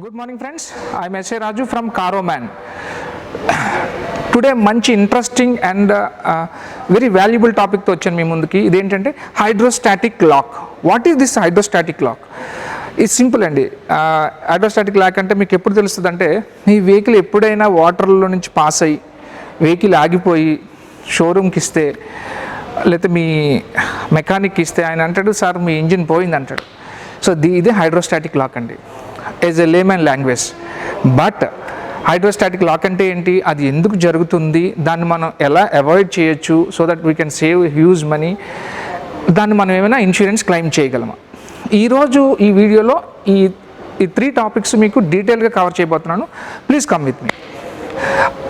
Good morning friends, I am S.A. Raju from CAROMAN. Today మంచి interesting and very valuable టాపిక్తో వచ్చాను మీ ముందుకి. ఇదేంటంటే hydrostatic lock. What is this hydrostatic lock? ఇది సింపుల్ అండి. హైడ్రోస్టాటిక్ లాక్ అంటే మీకు ఎప్పుడు తెలుస్తుంది అంటే, మీ వెహికల్ ఎప్పుడైనా వాటర్లో నుంచి పాస్ అయ్యి వెహికల్ ఆగిపోయి షోరూమ్కి ఇస్తే, లేకపోతే మీ మెకానిక్కి ఇస్తే ఆయన అంటాడు, సార్ మీ ఇంజిన్ పోయింది అంటాడు. సో ఇదే హైడ్రోస్టాటిక్ లాక్ అండి, as a layman language. But hydrostatic lock అంటే ఏంటి, అది ఎందుకు జరుగుతుంది, దాన్ని మనం ఎలా అవాయిడ్ చేయొచ్చు, so that we can save huge money, దాన్ని మనం ఏమైనా ఇన్సూరెన్స్ క్లెయిమ్ చేయగలమా? ఈరోజు ఈ వీడియోలో ఈ 3 టాపిక్స్ మీకు డీటెయిల్గా కవర్ చేయబోతున్నాను. Please come with me.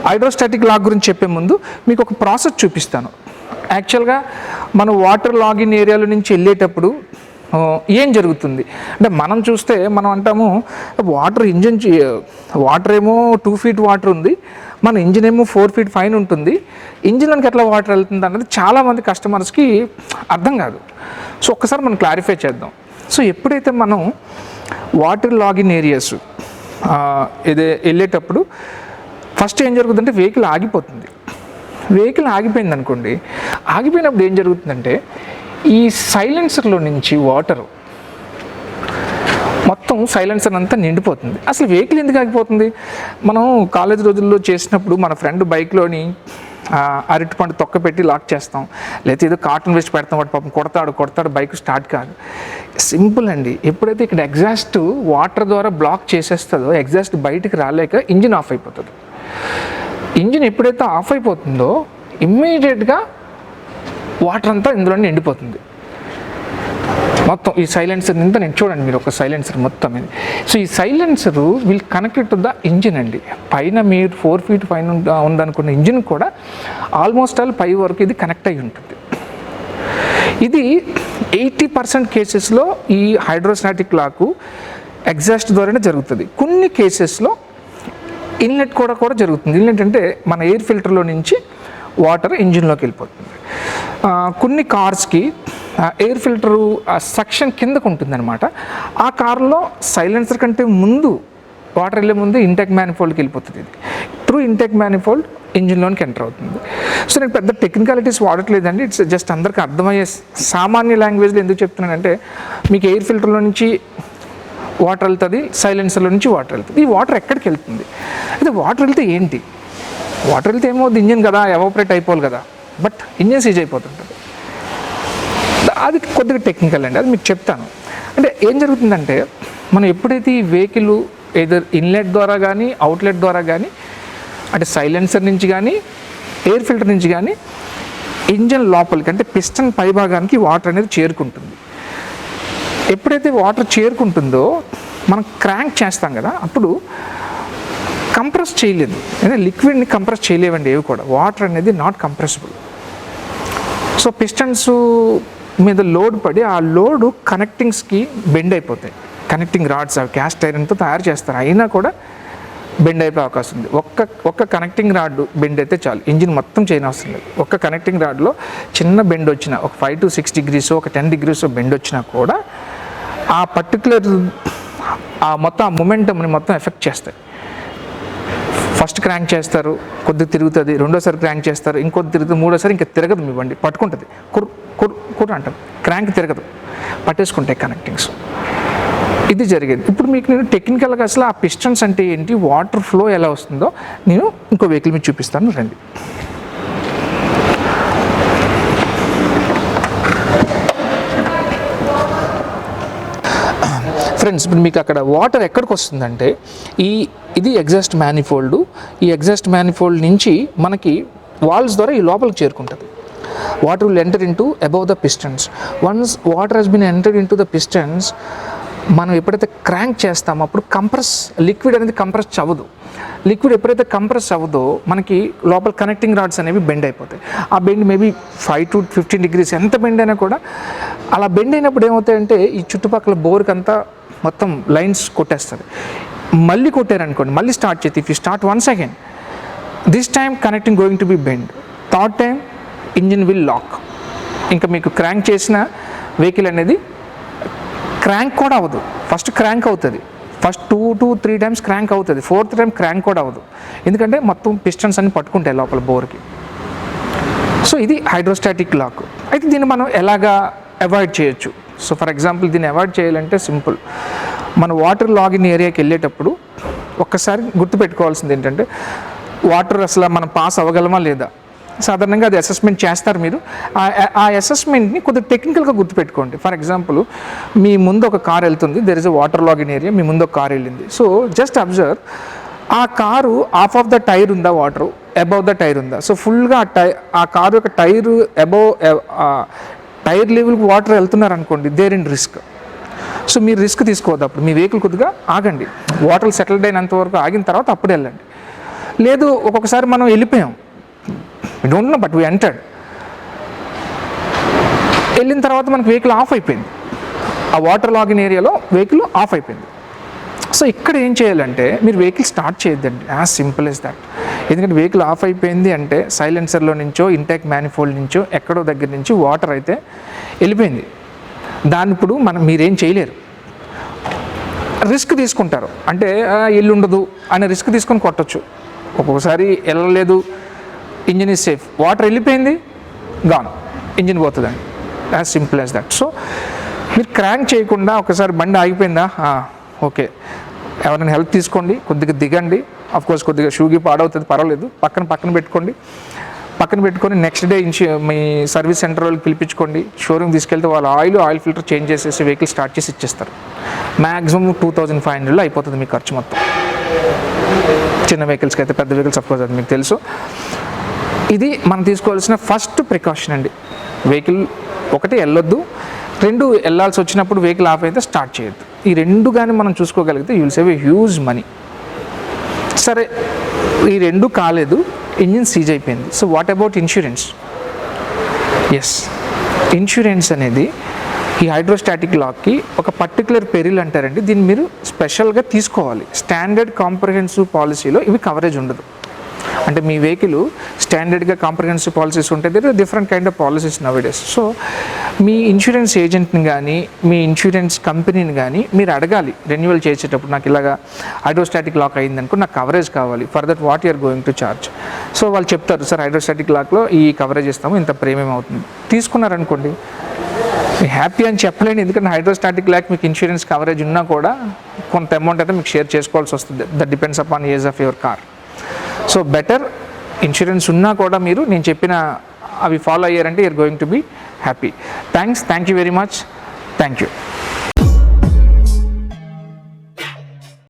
Hydrostatic lock గురించి చెప్పే ముందు మీకు ఒక ప్రాసెస్ చూపిస్తాను. యాక్చువల్గా మనం వాటర్ లాగిన్ ఏరియాలో నుంచి వెళ్ళేటప్పుడు ఏం జరుగుతుంది అంటే, మనం చూస్తే మనం అంటాము వాటర్ ఏమో 2 feet వాటర్ ఉంది, మన ఇంజిన్ ఏమో 4 feet పైన ఉంటుంది, ఇంజిన్లోకి ఎట్లా వాటర్ వెళ్తుంది అన్నది చాలామంది కస్టమర్స్కి అర్థం కాదు. సో ఒక్కసారి మనం క్లారిఫై చేద్దాం. సో ఎప్పుడైతే మనం వాటర్ లాగిన్ ఏరియాస్ ఇది వెళ్ళేటప్పుడు ఫస్ట్ ఏం జరుగుతుందంటే, వెహికల్ ఆగిపోతుంది. వెహికల్ ఆగిపోయింది అనుకోండి, ఆగిపోయినప్పుడు ఏం జరుగుతుందంటే, ఈ సైలెన్సర్లో నుంచి వాటరు మొత్తం సైలెన్సర్ అంతా నిండిపోతుంది. అసలు వెహికల్ ఎందుకు ఆగిపోతుంది? మనం కాలేజ్ రోజుల్లో చేసినప్పుడు మన ఫ్రెండ్ బైక్లోని అరటిపండు తొక్క పెట్టి లాక్ చేస్తాం, లేకపోతే ఏదో కాటన్ వేస్ట్ పెడతాం, వాటి పాపం కొడతాడు, బైక్ స్టార్ట్ కాదు. సింపుల్ అండి. ఎప్పుడైతే ఇక్కడ ఎగ్జాస్ట్ వాటర్ ద్వారా బ్లాక్ చేసేస్తుందో, ఎగ్జాస్ట్ బయటికి రాలేక ఇంజిన్ ఆఫ్ అయిపోతుంది. ఇంజిన్ ఎప్పుడైతే ఆఫ్ అయిపోతుందో ఇమ్మీడియట్గా వాటర్ అంతా ఇందులో నిండిపోతుంది. మొత్తం ఈ సైలెన్సర్ నిండా నేను చూడండి మీరు, ఒక సైలెన్సర్ మొత్తం ఇది. సో ఈ silencer will connected to the engine అండి. పైన మీరు 4 feet పైన ఉందనుకున్న ఇంజిన్ కూడా ఆల్మోస్ట్ ఆల్ పై వరకు ఇది కనెక్ట్ అయి ఉంటుంది. ఇది 80% కేసెస్లో ఈ హైడ్రోస్టాటిక్ లాక్ ఎగ్జాస్ట్ ద్వారానే జరుగుతుంది. కొన్ని కేసెస్లో ఇన్లెట్ కూడా జరుగుతుంది. ఇన్లెట్ అంటే మన ఎయిర్ ఫిల్టర్లో నుంచి వాటర్ ఇంజిన్లోకి వెళ్ళిపోతుంది. కొన్ని కార్స్కి ఎయిర్ ఫిల్టరు సెక్షన్ కిందకు ఉంటుందన్నమాట. ఆ కార్లో సైలెన్సర్ కంటే ముందు వాటర్ వెళ్ళే ముందు ఇంటెక్ మ్యానిఫోల్డ్కి వెళ్ళిపోతుంది. ఇది త్రూ ఇంటెక్ మ్యానిఫోల్డ్ ఇంజిన్లోనికి ఎంటర్ అవుతుంది. సో నేను పెద్ద టెక్నికాలిటీస్ వాడట్లేదండి, ఇట్స్ జస్ట్ అందరికీ అర్థమయ్యే సామాన్య లాంగ్వేజ్లో ఎందుకు చెప్తున్నానంటే, మీకు ఎయిర్ ఫిల్టర్లో నుంచి వాటర్ వెళ్తుంది, సైలెన్సర్లో నుంచి వాటర్ వెళ్తుంది. ఈ వాటర్ ఎక్కడికి వెళ్తుంది? అయితే వాటర్ వెళ్తే ఏంటి? వాటర్ వెళ్తే ఏమవుతుంది, ఇంజిన్ కదా ఎవాపరేట్ అయిపోవాలి కదా, బట్ ఇంజిన్ సీజ్ అయిపోతుంటుంది. అది కొద్దిగా టెక్నికల్ అండి, అది మీకు చెప్తాను. అంటే ఏం జరుగుతుందంటే, మనం ఎప్పుడైతే ఈ వెహికల్ ఏదర్ ఇన్లెట్ ద్వారా కానీ అవుట్లెట్ ద్వారా కానీ, అంటే సైలెన్సర్ నుంచి కానీ ఎయిర్ ఫిల్టర్ నుంచి కానీ ఇంజిన్ లోపలికి అంటే పిస్టన్ పై భాగానికి వాటర్ అనేది చేరుకుంటుంది. ఎప్పుడైతే వాటర్ చేరుకుంటుందో మనం క్రాంక్ చేస్తాం కదా, అప్పుడు కంప్రెస్ చేయలేదు, అంటే లిక్విడ్ని కంప్రెస్ చేయలేవండి ఏవి కూడా. వాటర్ అనేది నాట్ కంప్రెసిబుల్. సో పిస్టన్స్ మీద లోడ్ పడి ఆ లోడ్ కనెక్టింగ్స్కి బెండ్ అయిపోతాయి. కనెక్టింగ్ రాడ్స్ అవి క్యాస్ట్ ఐరన్తో తయారు చేస్తారు, అయినా కూడా బెండ్ అయిపోయే అవకాశం ఉంది. ఒక్క కనెక్టింగ్ రాడ్ బెండ్ అయితే చాలు, ఇంజిన్ మొత్తం చేయనవసరం లేదు. ఒక్క కనెక్టింగ్ రాడ్లో చిన్న బెండ్ వచ్చినా, ఒక 5 to 6 degrees ఒక 10 degrees బెండ్ వచ్చినా కూడా ఆ పర్టికులర్ మొత్తం ఆ మొమెంటమ్ని మొత్తం ఎఫెక్ట్ చేస్తాయి. ఫస్ట్ క్రాంక్ చేస్తారు, కొద్దిగా తిరుగుతుంది, రెండోసారి క్రాంక్ చేస్తారు, ఇంకొద్ది తిరుగుతుంది, మూడోసారి ఇంకా తిరగదు, మీ బండి పట్టుకుంటుంది, కుర్ర అంటారు, క్రాంక్ తిరగదు, పట్టేసుకుంటాయి కనెక్టింగ్స్. ఇది జరిగేది. ఇప్పుడు మీకు నేను టెక్నికల్గా అసలు ఆ పిస్టన్స్ అంటే ఏంటి, వాటర్ ఫ్లో ఎలా వస్తుందో నేను ఇంకో వెహికల్ మీద చూపిస్తాను, రండి. ఫ్రెండ్స్, ఇప్పుడు మీకు అక్కడ వాటర్ ఎక్కడికి వస్తుందంటే, ఇది ఎగ్జాస్ట్ మ్యానిఫోల్డ్. ఈ ఎగ్జాస్ట్ మ్యానిఫోల్డ్ నుంచి మనకి వాల్వ్స్ ద్వారా ఈ లోపలికి చేరుకుంటుంది. Water will enter into above the pistons. Once water has been entered into the pistons, మనం ఎప్పుడైతే క్రాంక్ చేస్తామో అప్పుడు లిక్విడ్ అనేది కంప్రెస్ అవ్వదు. లిక్విడ్ ఎప్పుడైతే కంప్రెస్ అవ్వదో మనకి లోపల కనెక్టింగ్ రాడ్స్ అనేవి బెండ్ అయిపోతాయి. ఆ బెండ్ మేబీ 5 to 15 degrees ఎంత బెండ్ అయినా కూడా, అలా బెండ్ అయినప్పుడు ఏమవుతాయంటే ఈ చుట్టుపక్కల బోర్కి అంతా మొత్తం లైన్స్ కొట్టేస్తుంది. మళ్ళీ కొట్టారనుకోండి, మళ్ళీ స్టార్ట్ చేసి if you start once again, this time connecting going to be bend, third time engine will lock. ఇంకా మీకు క్రాంక్ చేసిన వెహికల్ అనేది క్రాంక్ కూడా అవ్వదు, ఫస్ట్ క్రాంక్ అవుతుంది, ఫస్ట్ 2 to 3 times క్రాంక్ అవుతుంది, 4th time క్రాంక్ కూడా అవ్వదు, ఎందుకంటే మొత్తం పిస్టన్స్ అన్ని పట్టుకుంటాయి లోపల బోర్కి. సో ఇది హైడ్రోస్టాటిక్ లాక్. అయితే దీన్ని మనం ఎలాగా అవాయిడ్ చేయొచ్చు? సో ఫర్ ఎగ్జాంపుల్ దీన్ని అవాయిడ్ చేయాలంటే సింపుల్. మన వాటర్ లాగిన్ ఏరియాకి వెళ్ళేటప్పుడు ఒక్కసారి గుర్తుపెట్టుకోవాల్సింది ఏంటంటే, వాటర్ అసలు మనం పాస్ అవ్వగలమా లేదా, సాధారణంగా అది అసెస్మెంట్ చేస్తారు మీరు. ఆ అసెస్మెంట్ని కొద్దిగా టెక్నికల్గా గుర్తుపెట్టుకోండి. ఫర్ ఎగ్జాంపుల్, మీ ముందు ఒక కార్ వెళ్తుంది, there is a water logging area, మీ ముందు ఒక కార్ వెళ్ళింది. సో జస్ట్ అబ్జర్వ్, ఆ car half of the tyre ఉందా, వాటర్ అబౌవ్ ద టైర్ ఉందా. సో ఫుల్గా ఆ కారు యొక్క టైర్ అబౌవ్ టైర్ లెవెల్కి వాటర్ వెళ్తున్నారు అనుకోండి, దేర్ ఇన్ రిస్క్. సో మీరు రిస్క్ తీసుకోవద్దు. అప్పుడు మీ వెహికల్ కొద్దిగా ఆగండి, వాటర్ సెటిల్డ్ అయినంత వరకు ఆగిన తర్వాత అప్పుడు వెళ్ళండి. లేదు ఒక్కొక్కసారి మనం వెళ్ళిపోయాం, we don't know but we entered, వెళ్ళిన తర్వాత మనకు వెహికల్ ఆఫ్ అయిపోయింది, ఆ వాటర్ లాగిన్ ఏరియాలో వెహికల్ ఆఫ్ అయిపోయింది. సో ఇక్కడ ఏం చేయాలంటే, మీరు వెహికల్ స్టార్ట్ చేయొద్దండి, యాజ్ సింపుల్ యాజ్ దట్. ఎందుకంటే వెహికల్ ఆఫ్ అయిపోయింది అంటే సైలెన్సర్లో నుంచో ఇంటెక్ మ్యానిఫోల్డ్ నుంచో ఎక్కడో దగ్గర నుంచి వాటర్ అయితే వెళ్ళిపోయింది. దాన్ని ఇప్పుడు మీరేం చేయలేరు, రిస్క్ తీసుకుంటారు. అంటే ఇల్లు ఉండదు అనే రిస్క్ తీసుకొని కొట్టచ్చు. ఒక్కొక్కసారి వెళ్ళలేదు, ఇంజిన్ ఈజ్ సేఫ్, వాటర్ వెళ్ళిపోయింది, గాన్, ఇంజిన్ పోతుందండి, as simple as that. So మీరు క్రాంక్ చేయకుండా ఒకసారి బండి ఆగిపోయిందా, ఓకే, ఎవరైనా హెల్ప్ తీసుకోండి, కొద్దిగా దిగండి. కోర్స్ కొద్దిగా షూకి పాడవుతుంది, పర్వాలేదు, పక్కన పెట్టుకొని నెక్స్ట్ డే మీ సర్వీస్ సెంటర్ వాళ్ళకి పిలిపించుకోండి, షోరూమ్ తీసుకెళ్తే వాళ్ళ ఆయిల్ ఫిల్టర్ చేంజ్ చేసేసి వెహికల్ స్టార్ట్ చేసి ఇచ్చేస్తారు. మ్యాక్సిమం 2500 అయిపోతుంది మీ ఖర్చు మొత్తం. చిన్న వెహికల్స్కి అయితే, పెద్ద వెహికల్స్ అఫ్కోర్స్ అది మీకు తెలుసు. ఇది మనం తీసుకోవాల్సిన ఫస్ట్ ప్రికాషన్ అండి. వెహికల్ ఒకటి వెళ్ళొద్దు, 2 వెళ్ళాల్సి వచ్చినప్పుడు వెహికల్ ఆఫ్ అయితే స్టార్ట్ చేయొద్దు. ఈ 2 కానీ మనం చూసుకోగలిగితే you will save a huge money. సరే, ఈ 2 కాలేదు, ఇంజిన్ సీజ్ అయిపోయింది. So what about insurance? Yes, insurance అనేది ఈ హైడ్రోస్టాటిక్ లాక్కి ఒక పర్టికులర్ పెరిల్ అంటారండి. దీన్ని మీరు స్పెషల్గా తీసుకోవాలి. స్టాండర్డ్ కాంప్రహెన్సివ్ పాలసీలో ఇవి కవరేజ్ ఉండదు. అంటే మీ వెహికల్ స్టాండర్డ్గా కాంప్రహెన్సివ్ పాలసీస్ ఉంటాయి, different kind of policies nowadays. So మీ ఇన్సూరెన్స్ ఏజెంట్ని కానీ మీ ఇన్సూరెన్స్ కంపెనీని కానీ మీరు అడగాలి రెన్యువల్ చేసేటప్పుడు, నాకు ఇలాగా హైడ్రోస్టాటిక్ లాక్ అయిందనుకో, నాకు కవరేజ్ కావాలి, for that what you're going to charge. So వాళ్ళు చెప్తారు, సార్ హైడ్రోస్టాటిక్ లాక్లో ఈ కవరేజ్ ఇస్తాము, ఇంత ప్రీమియం అవుతుంది. తీసుకున్నారనుకోండి, హ్యాపీ అని చెప్పలేను, ఎందుకంటే హైడ్రోస్టాటిక్ లాక్ మీకు ఇన్సూరెన్స్ కవరేజ్ ఉన్నా కూడా కొంత అమౌంట్ అయితే మీకు షేర్ చేసుకోవాల్సి వస్తుంది. That depends upon age of your car. So better insurance ఉన్నా కూడా మీరు నేను చెప్పిన అవి ఫాలో అయ్యారంటే you're going to be happy. Thank you very much. Thank you.